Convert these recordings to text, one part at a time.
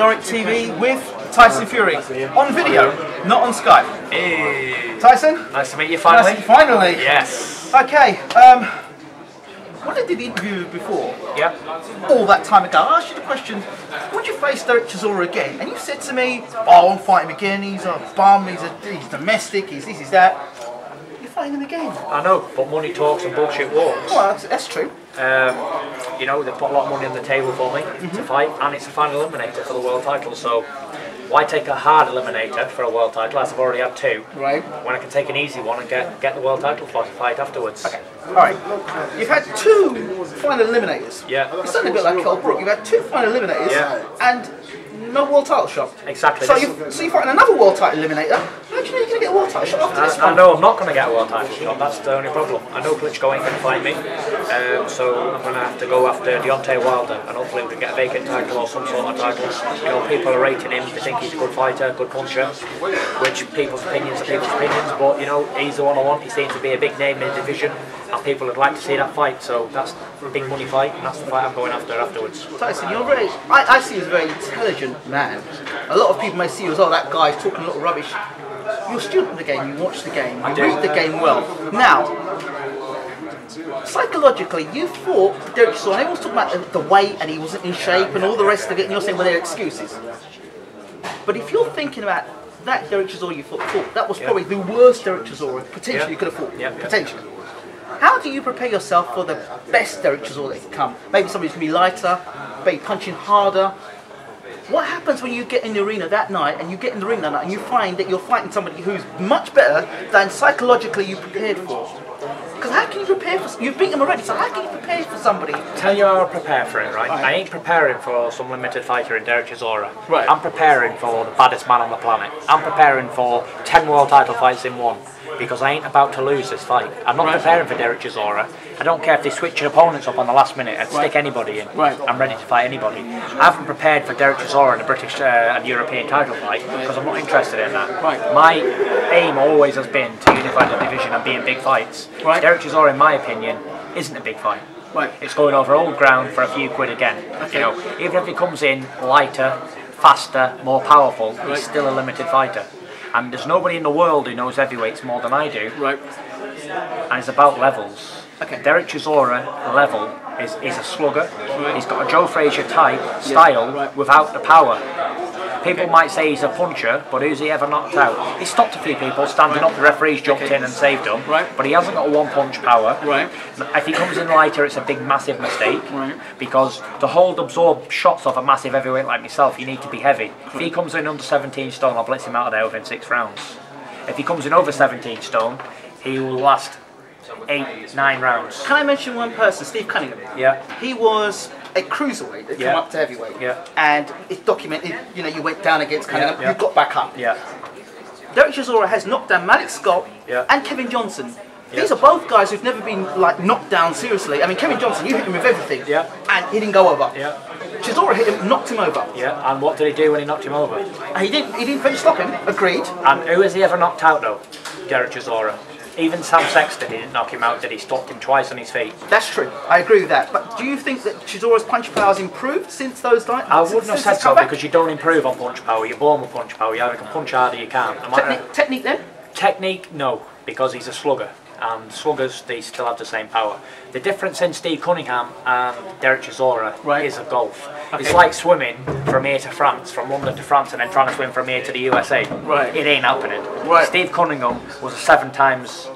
Dereck TV with Tyson Fury on video, not on Skype. Hey. Tyson, nice to meet you finally. Finally. Yes. Okay. When I did the interview before, all that time ago, I asked you the question: would you face Dereck Chisora again? And you said to me, "Oh, I won't fight him again. He's a bum. He's domestic. He's this. He's that." You're fighting him again. I know, but money talks and bullshit walks. Well, that's true. You know, they put a lot of money on the table for me to fight, and it's a final eliminator for the world title. So why take a hard eliminator for a world title, as I've already had two, right, when I can take an easy one and get the world title fight afterwards? Okay. All right. You've had two final eliminators. Yeah. It's something a bit like Kell Brook. You've had two final eliminators and no world title shot. Exactly. So you're fighting another world title eliminator. How do you know you're going to get a world title shot after this one? I know I'm not going to get a world title shot. That's the only problem. I know Klitschko ain't going to fight me, so I'm going to have to go after Deontay Wilder, and hopefully we can get a vacant title or some sort of title. You know, people are rating him. They think he's a good fighter, good puncher, which people's opinions are people's opinions. But you know, he's the one I want. He seems to be a big name in the division, and people would like to see that fight. So that's a big money fight, and that's the fight I'm going after afterwards. Tyson, you're very. I see you as a very intelligent man. A lot of people may see you as, oh, that guy's talking a lot of rubbish. You're a student of the game, you watch the game, you read the game well. Now, psychologically, you fought Dereck Chisora, and everyone's talking about the weight and he wasn't in shape and all the rest of it, and you're saying, well, they're excuses. But if you're thinking about that Dereck Chisora you fought, that was probably the worst Dereck Chisora potentially you could have fought. Potentially. How do you prepare yourself for the best Dereck Chisora that can come? Maybe somebody's going to be lighter, maybe punching harder. What happens when you get in the arena that night and you get in the ring that night and you find that you're fighting somebody who's much better than psychologically you prepared for? Because how can you prepare for... You've beaten him already, so how can you prepare for somebody? Tell you how I prepare for it, right? I ain't preparing for some limited fighter in Dereck Chisora. Right. I'm preparing for the baddest man on the planet. I'm preparing for 10 world title fights in one. Because I ain't about to lose this fight. I'm not preparing for Dereck Chisora. I don't care if they switch your opponents up on the last minute and stick anybody in. I'm ready to fight anybody. I haven't prepared for Dereck Chisora in a British and European title fight because I'm not interested in that. My aim always has been to unify the division and be in big fights. Dereck Chisora, in my opinion, isn't a big fight. It's going over old ground for a few quid again. You know, even if he comes in lighter, faster, more powerful, he's still a limited fighter. And there's nobody in the world who knows heavyweights more than I do. And it's about levels. Dereck Chisora level is a slugger. He's got a Joe Frazier type style without the power. People might say he's a puncher, but who's he ever knocked out? He stopped a few people standing up, the referees jumped in and saved him, but he hasn't got a one-punch power. If he comes in lighter, it's a big, massive mistake, because to absorb shots off a massive heavyweight like myself, you need to be heavy. If he comes in under 17 stone, I'll blitz him out of there within 6 rounds. If he comes in over 17 stone, he will last 8, 9 rounds. Can I mention one person, Steve Cunningham? He was a cruiserweight that came up to heavyweight. And it's documented, you know, you went down against Cunningham, you got back up. Dereck Chisora has knocked down Malik Scott and Kevin Johnson. These are both guys who've never been like knocked down seriously. I mean, Kevin Johnson, you hit him with everything, and he didn't go over. Chisora hit him, knocked him over. And what did he do when he knocked him over? He didn't finish stop him, agreed. And who has he ever knocked out though? Dereck Chisora. Even Sam Sexton didn't knock him out, did he? Stopped him twice on his feet. That's true. I agree with that. But do you think that Chisora's punch power has improved since those times? I wouldn't have said so, because you don't improve on punch power. You're born with punch power. You either can punch harder, you can't. Technique then? Technique, no, because he's a slugger. And sluggers, they still have the same power. The difference in Steve Cunningham and Dereck Chisora is a gulf. It's like swimming from here to France, from London to France, and then trying to swim from here to the USA. It ain't happening. Steve Cunningham was 7 times,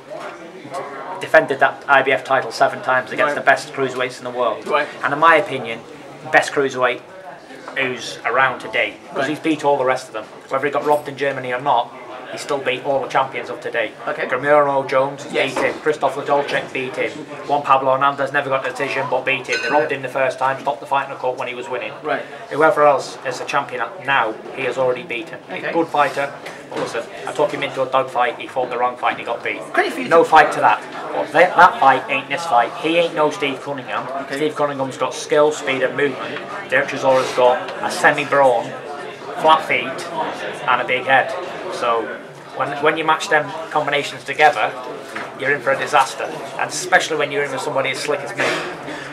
defended that IBF title 7 times against the best cruiserweights in the world. And in my opinion, best cruiserweight who's around today, because he's beat all the rest of them. Whether he got robbed in Germany or not, he still beat all the champions of today. Gramiro Jones beat him. Christoph Ladolchek beat him. Juan Pablo Hernandez never got a decision but beat him. They robbed him the first time, stopped the fight in the court when he was winning. Whoever else is a champion now, he has already beaten. He's a good fighter. But listen, I took him into a dog fight, he fought the wrong fight and he got beat. No fight to that. But that fight ain't this fight. He ain't no Steve Cunningham. Steve Cunningham's got skill, speed and movement. Dereck Chisora's got a semi-brawn flat feet and a big head. So when you match them combinations together, you're in for a disaster, and especially when you're in with somebody as slick as me.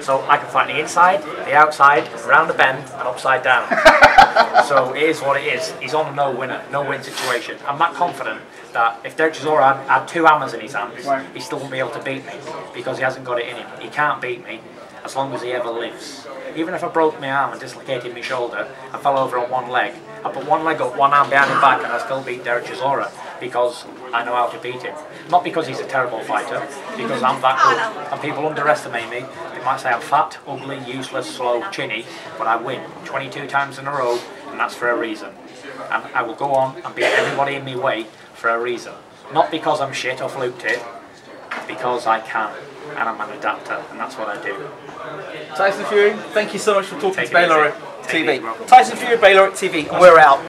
So I can fight the inside, the outside, around the bend, and upside down. So it is what it is. He's on a no-win situation. I'm that confident that if Dereck Chisora had 2 hammers in his hands, he still won't be able to beat me, because he hasn't got it in him. He can't beat me as long as he ever lives. Even if I broke my arm and dislocated my shoulder, I fell over on one leg, I put one leg up, one arm behind my back, and I still beat Dereck Chisora, because I know how to beat him. Not because he's a terrible fighter, because I'm that good. And people underestimate me. They might say I'm fat, ugly, useless, slow, chinny, but I win 22 times in a row, and that's for a reason. And I will go on and beat everybody in my way for a reason. Not because I'm shit or fluked it, because I can, and I'm an adapter, and that's what I do. Tyson Fury, thank you so much for talking to Baylor TV. Tyson Fury, Baylor TV, and we're out.